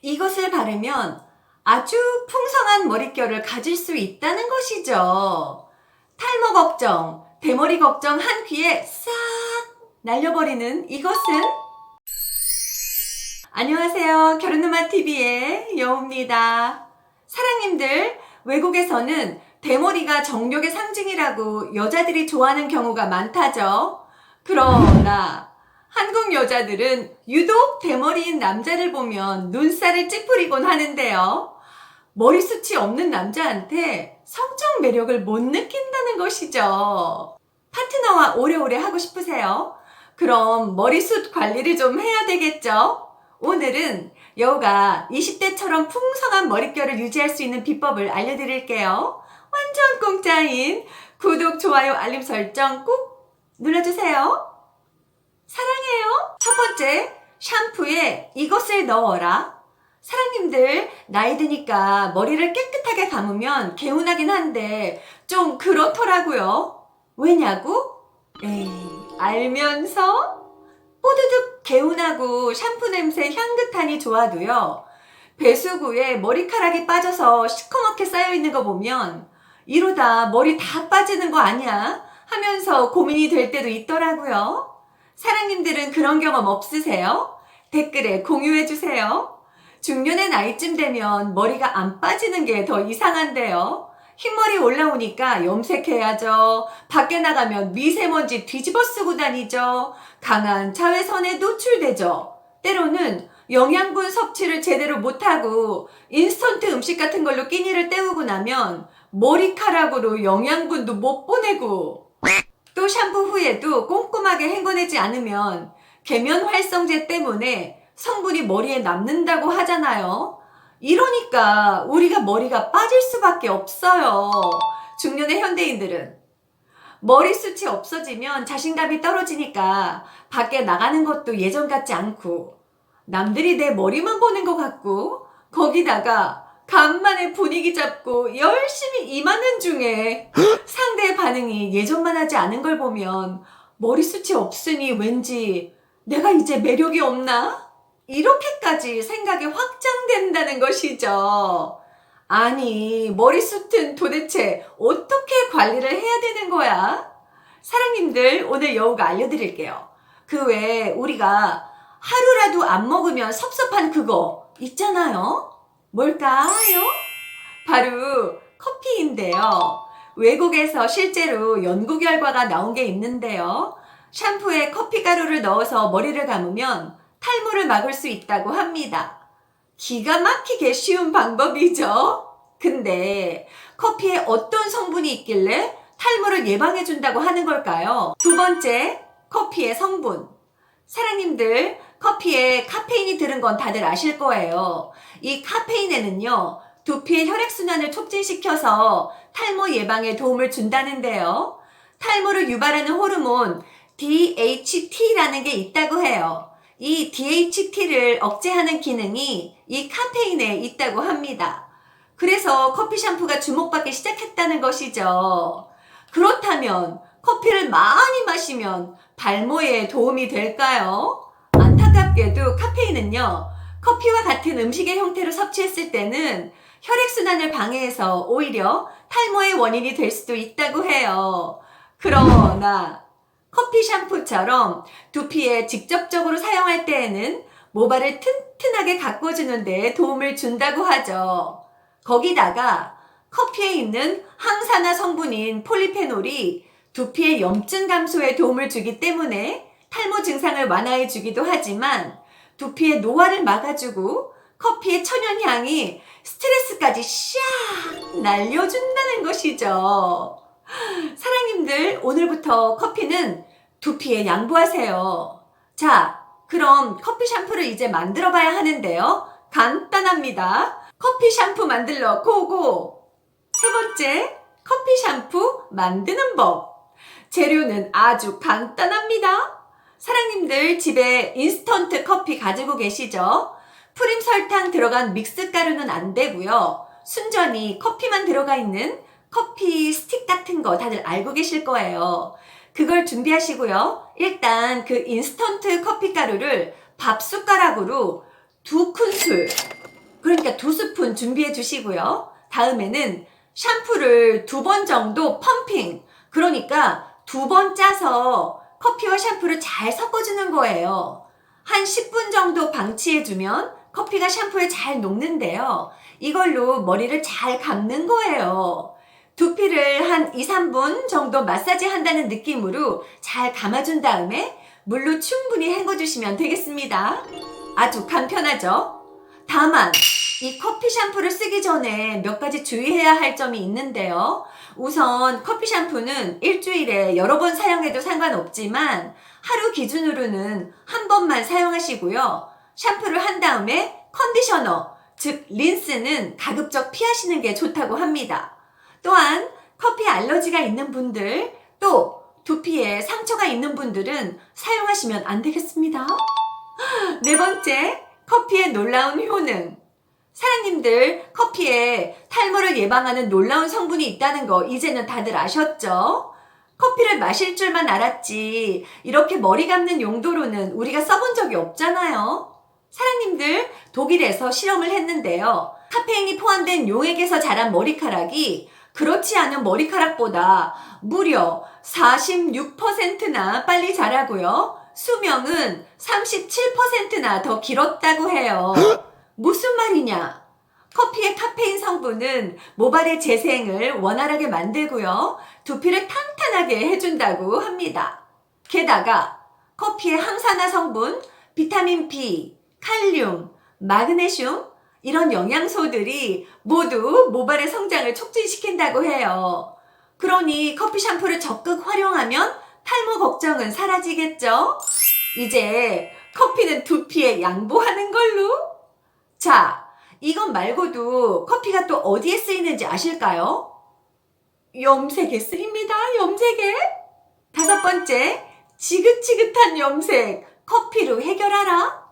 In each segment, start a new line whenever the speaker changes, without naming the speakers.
이것을 바르면 아주 풍성한 머릿결을 가질 수 있다는 것이죠. 탈모 걱정, 대머리 걱정 한 퀴에 싹 날려버리는 이것은? 안녕하세요. 결혼누마TV의 여우입니다. 사랑님들, 외국에서는 대머리가 정력의 상징이라고 여자들이 좋아하는 경우가 많다죠. 그러나 한국 여자들은 유독 대머리인 남자를 보면 눈살을 찌푸리곤 하는데요. 머리숱이 없는 남자한테 성적 매력을 못 느낀다는 것이죠. 파트너와 오래오래 하고 싶으세요? 그럼 머리숱 관리를 좀 해야 되겠죠? 오늘은 여우가 20대처럼 풍성한 머릿결을 유지할 수 있는 비법을 알려드릴게요. 완전 공짜인 구독, 좋아요, 알림 설정 꼭 눌러주세요. 사랑해요. 첫 번째, 샴푸에 이것을 넣어라. 사랑님들, 나이 드니까 머리를 깨끗하게 감으면 개운하긴 한데 좀 그렇더라고요. 왜냐고? 에이, 알면서? 뽀드득 개운하고 샴푸 냄새 향긋하니 좋아도요. 배수구에 머리카락이 빠져서 시커멓게 쌓여있는 거 보면 이러다 머리 다 빠지는 거 아니야? 하면서 고민이 될 때도 있더라고요. 사랑님들은 그런 경험 없으세요? 댓글에 공유해주세요. 중년의 나이쯤 되면 머리가 안 빠지는 게 더 이상한데요. 흰머리 올라오니까 염색해야죠. 밖에 나가면 미세먼지 뒤집어 쓰고 다니죠. 강한 자외선에 노출되죠. 때로는 영양분 섭취를 제대로 못하고 인스턴트 음식 같은 걸로 끼니를 때우고 나면 머리카락으로 영양분도 못 보내고 또 샴푸 후에도 꼼꼼하게 헹궈내지 않으면 계면 활성제 때문에 성분이 머리에 남는다고 하잖아요. 이러니까 우리가 머리가 빠질 수밖에 없어요. 중년의 현대인들은 머리숱이 없어지면 자신감이 떨어지니까 밖에 나가는 것도 예전 같지 않고 남들이 내 머리만 보는 것 같고 거기다가 간만에 분위기 잡고 열심히 임하는 중에 상대의 반응이 예전만 하지 않은 걸 보면 머리숱이 없으니 왠지 내가 이제 매력이 없나? 이렇게까지 생각이 확장된다는 것이죠. 아니, 머리숱은 도대체 어떻게 관리를 해야 되는 거야? 사랑님들, 오늘 여우가 알려드릴게요. 그 외에 우리가 하루라도 안 먹으면 섭섭한 그거 있잖아요. 뭘까요? 바로 커피인데요. 외국에서 실제로 연구 결과가 나온 게 있는데요. 샴푸에 커피 가루를 넣어서 머리를 감으면 탈모를 막을 수 있다고 합니다. 기가 막히게 쉬운 방법이죠. 근데 커피에 어떤 성분이 있길래 탈모를 예방해준다고 하는 걸까요? 두 번째, 커피의 성분. 사랑님들, 커피에 카페인이 들은 건 다들 아실 거예요. 이 카페인에는요, 두피의 혈액순환을 촉진시켜서 탈모 예방에 도움을 준다는데요. 탈모를 유발하는 호르몬 DHT라는 게 있다고 해요. 이 DHT를 억제하는 기능이 이 카페인에 있다고 합니다. 그래서 커피 샴푸가 주목받기 시작했다는 것이죠. 그렇다면 커피를 많이 마시면 발모에 도움이 될까요? 안타깝게도 카페인은요, 커피와 같은 음식의 형태로 섭취했을 때는 혈액순환을 방해해서 오히려 탈모의 원인이 될 수도 있다고 해요. 그러나 커피 샴푸처럼 두피에 직접적으로 사용할 때에는 모발을 튼튼하게 가꿔주는 데 도움을 준다고 하죠. 거기다가 커피에 있는 항산화 성분인 폴리페놀이 두피의 염증 감소에 도움을 주기 때문에 탈모 증상을 완화해 주기도 하지만 두피의 노화를 막아주고 커피의 천연향이 스트레스까지 샥 날려준다는 것이죠. 사랑님들, 오늘부터 커피는 두피에 양보하세요. 자, 그럼 커피 샴푸를 이제 만들어 봐야 하는데요. 간단합니다. 커피 샴푸 만들러 고고! 세 번째, 커피 샴푸 만드는 법. 재료는 아주 간단합니다. 사랑님들, 집에 인스턴트 커피 가지고 계시죠? 프림 설탕 들어간 믹스 가루는 안 되고요. 순전히 커피만 들어가 있는 커피 스틱 같은 거 다들 알고 계실 거예요. 그걸 준비하시고요. 일단 그 인스턴트 커피 가루를 밥 숟가락으로 2큰술 2스푼 준비해 주시고요. 다음에는 샴푸를 2번 정도 펌핑, 그러니까 2번 짜서 커피와 샴푸를 잘 섞어주는 거예요. 한 10분 정도 방치해주면 커피가 샴푸에 잘 녹는데요. 이걸로 머리를 잘 감는 거예요. 두피를 한 2, 3분 정도 마사지 한다는 느낌으로 잘 감아준 다음에 물로 충분히 헹궈주시면 되겠습니다. 아주 간편하죠? 다만 이 커피 샴푸를 쓰기 전에 몇 가지 주의해야 할 점이 있는데요. 우선 커피 샴푸는 일주일에 여러 번 사용해도 상관없지만 하루 기준으로는 한 번만 사용하시고요. 샴푸를 한 다음에 컨디셔너, 즉 린스는 가급적 피하시는 게 좋다고 합니다. 또한 커피 알러지가 있는 분들, 또 두피에 상처가 있는 분들은 사용하시면 안 되겠습니다. 네 번째, 커피의 놀라운 효능. 사장님들, 커피에 탈모를 예방하는 놀라운 성분이 있다는 거 이제는 다들 아셨죠? 커피를 마실 줄만 알았지 이렇게 머리 감는 용도로는 우리가 써본 적이 없잖아요. 사장님들, 독일에서 실험을 했는데요. 카페인이 포함된 용액에서 자란 머리카락이 그렇지 않은 머리카락보다 무려 46%나 빨리 자라고요. 수명은 37%나 더 길었다고 해요. 무슨 말이냐? 커피의 카페인 성분은 모발의 재생을 원활하게 만들고요. 두피를 탄탄하게 해준다고 합니다. 게다가 커피의 항산화 성분, 비타민 B, 칼륨, 마그네슘 이런 영양소들이 모두 모발의 성장을 촉진시킨다고 해요. 그러니 커피 샴푸를 적극 활용하면 탈모 걱정은 사라지겠죠? 이제 커피는 두피에 양보하는 걸로? 자, 이것 말고도 커피가 또 어디에 쓰이는지 아실까요? 염색에 쓰입니다. 염색에. 5번째, 지긋지긋한 염색, 커피로 해결하라.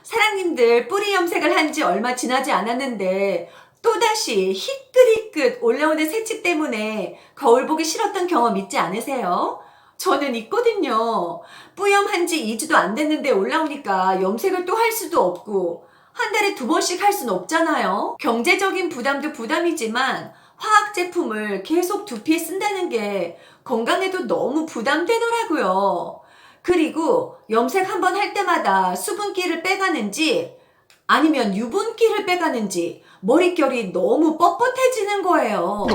사장님들, 뿌리 염색을 한 지 얼마 지나지 않았는데 또다시 희끗희끗 올라오는 새치 때문에 거울 보기 싫었던 경험 있지 않으세요? 저는 있거든요. 뿌염한 지 2주도 안 됐는데 올라오니까 염색을 또 할 수도 없고 한 달에 2번씩 할 수는 없잖아요. 경제적인 부담도 부담이지만 화학 제품을 계속 두피에 쓴다는 게 건강에도 너무 부담되더라고요. 그리고 염색 한 번 할 때마다 수분기를 빼가는지 아니면 유분기를 빼가는지 머릿결이 너무 뻣뻣해지는 거예요.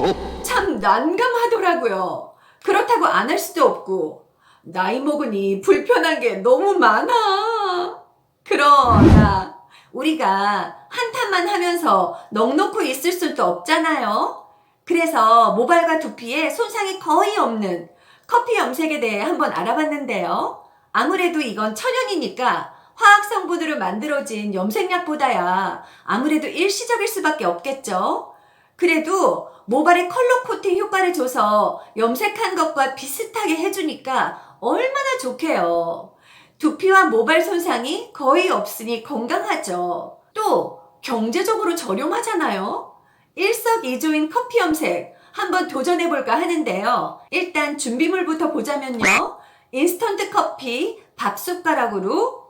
참 난감하더라고요. 그렇다고 안 할 수도 없고 나이 먹으니 불편한 게 너무 많아. 그러나 우리가 한탄만 하면서 넋놓고 있을 수도 없잖아요. 그래서 모발과 두피에 손상이 거의 없는 커피 염색에 대해 한번 알아봤는데요. 아무래도 이건 천연이니까 화학 성분으로 만들어진 염색약보다야 아무래도 일시적일 수밖에 없겠죠. 그래도 모발에 컬러 코팅 효과를 줘서 염색한 것과 비슷하게 해주니까 얼마나 좋게요. 두피와 모발 손상이 거의 없으니 건강하죠. 또 경제적으로 저렴하잖아요. 일석이조인 커피 염색 한번 도전해볼까 하는데요. 일단 준비물부터 보자면요. 인스턴트 커피 밥숟가락으로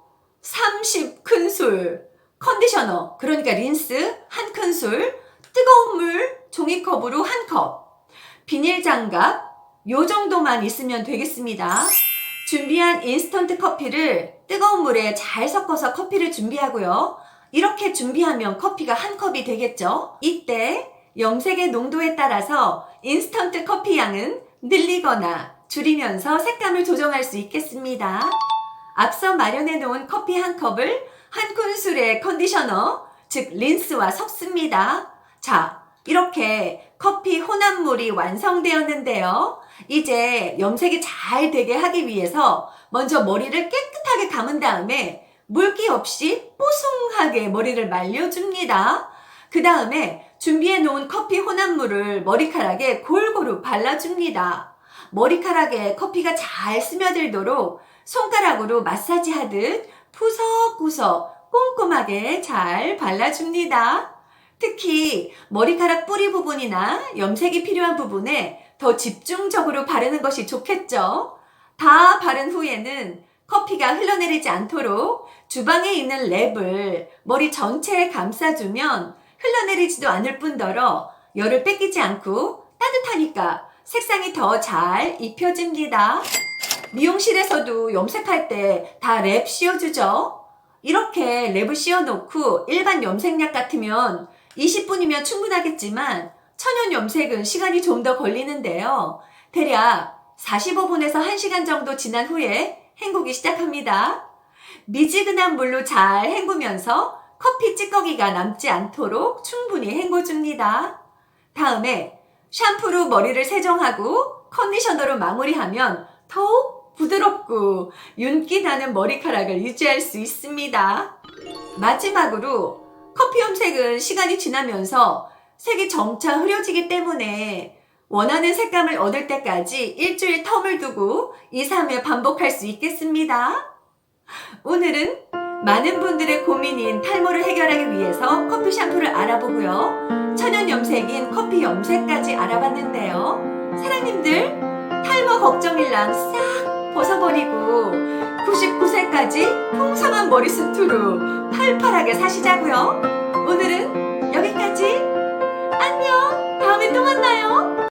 30큰술, 컨디셔너 그러니까 린스 1큰술, 뜨거운 물 종이컵으로 1컵, 비닐 장갑 요 정도만 있으면 되겠습니다. 준비한 인스턴트 커피를 뜨거운 물에 잘 섞어서 커피를 준비하고요. 이렇게 준비하면 커피가 1컵이 되겠죠. 이때 염색의 농도에 따라서 인스턴트 커피 양은 늘리거나 줄이면서 색감을 조정할 수 있겠습니다. 앞서 마련해 놓은 커피 1컵을 1큰술의 컨디셔너, 즉 린스와 섞습니다. 자, 이렇게 커피 혼합물이 완성되었는데요. 이제 염색이 잘 되게 하기 위해서 먼저 머리를 깨끗하게 감은 다음에 물기 없이 뽀송하게 머리를 말려줍니다. 그 다음에 준비해 놓은 커피 혼합물을 머리카락에 골고루 발라줍니다. 머리카락에 커피가 잘 스며들도록 손가락으로 마사지하듯 구석구석 꼼꼼하게 잘 발라줍니다. 특히 머리카락 뿌리 부분이나 염색이 필요한 부분에 더 집중적으로 바르는 것이 좋겠죠. 다 바른 후에는 커피가 흘러내리지 않도록 주방에 있는 랩을 머리 전체에 감싸주면 흘러내리지도 않을 뿐더러 열을 뺏기지 않고 따뜻하니까 색상이 더 잘 입혀집니다. 미용실에서도 염색할 때 다 랩 씌워주죠. 이렇게 랩을 씌워놓고 일반 염색약 같으면 20분이면 충분하겠지만 천연 염색은 시간이 좀 더 걸리는데요. 대략 45분에서 1시간 정도 지난 후에 헹구기 시작합니다. 미지근한 물로 잘 헹구면서 커피 찌꺼기가 남지 않도록 충분히 헹궈줍니다. 다음에 샴푸로 머리를 세정하고 컨디셔너로 마무리하면 더욱 부드럽고 윤기 나는 머리카락을 유지할 수 있습니다. 마지막으로 커피 염색은 시간이 지나면서 색이 점차 흐려지기 때문에 원하는 색감을 얻을 때까지 일주일 텀을 두고 2, 3회 반복할 수 있겠습니다. 오늘은 많은 분들의 고민인 탈모를 해결하기 위해서 커피 샴푸를 알아보고요. 천연 염색인 커피 염색까지 알아봤는데요. 사랑님들, 탈모 걱정일랑 싹 벗어버리고 99세까지 풍성한 머리숱으로 팔팔하게 사시자고요.